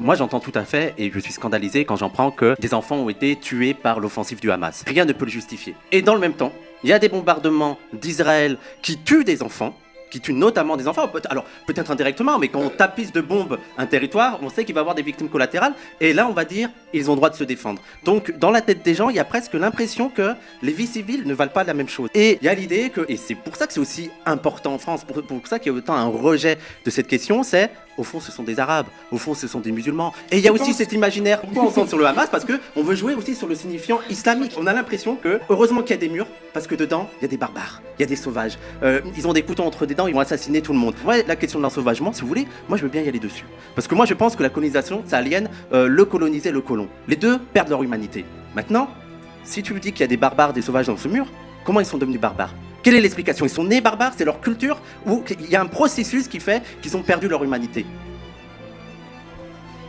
Moi, j'entends tout à fait et je suis scandalisé quand j'apprends que des enfants ont été tués par l'offensive du Hamas. Rien ne peut le justifier. Et dans le même temps, il y a des bombardements d'Israël qui tuent des enfants, qui tuent notamment des enfants. Alors, peut-être indirectement, mais quand on tapisse de bombes un territoire, on sait qu'il va y avoir des victimes collatérales. Et là, on va dire, ils ont le droit de se défendre. Donc, dans la tête des gens, il y a presque l'impression que les vies civiles ne valent pas la même chose. Et il y a l'idée que, et c'est pour ça que c'est aussi important en France, pour ça qu'il y a autant un rejet de cette question, c'est, au fond, ce sont des Arabes, au fond, ce sont des musulmans. Et il y a aussi cet imaginaire, pourquoi on centre sur le Hamas? Parce qu'on veut jouer aussi sur le signifiant islamique. On a l'impression que, heureusement qu'il y a des murs, parce que dedans, il y a des barbares, il y a des sauvages. Ils ont des couteaux entre des dents, ils vont assassiner tout le monde. Ouais, la question de l'ensauvagement, si vous voulez, moi je veux bien y aller dessus. Parce que moi je pense que la colonisation, ça aliène le colonisé et le colon. Les deux perdent leur humanité. Maintenant, si tu me dis qu'il y a des barbares, des sauvages dans ce mur, comment ils sont devenus barbares? Quelle est l'explication? Ils sont nés barbares, c'est leur culture, ou il y a un processus qui fait qu'ils ont perdu leur humanité?